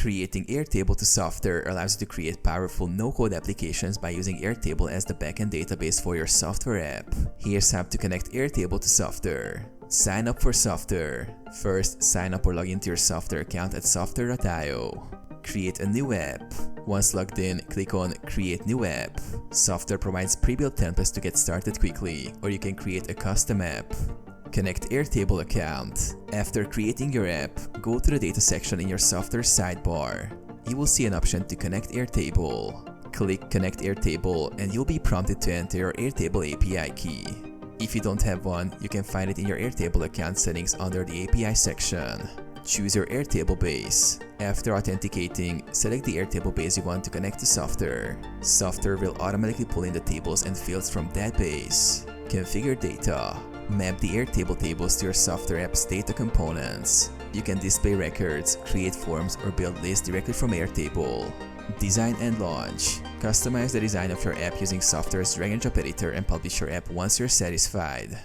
Creating Airtable to Softr allows you to create powerful no-code applications by using Airtable as the backend database for your Softr app. Here's how to connect Airtable to Softr. Sign up for Softr. First, sign up or log into your Softr account at softr.io. Create a new app. Once logged in, click on Create New App. Softr provides pre-built templates to get started quickly, or you can create a custom app. Connect Airtable account. After creating your app, go to the data section in your Softr sidebar. You will see an option to connect Airtable. Click Connect Airtable and you'll be prompted to enter your Airtable API key. If you don't have one, you can find it in your Airtable account settings under the API section. Choose your Airtable base. After authenticating, select the Airtable base you want to connect to Softr. Softr will automatically pull in the tables and fields from that base. Configure data. Map the Airtable tables to your Softr app's data components. You can display records, create forms, or build lists directly from Airtable. Design and launch. Customize the design of your app using Softr's drag and drop editor and publish your app once you're satisfied.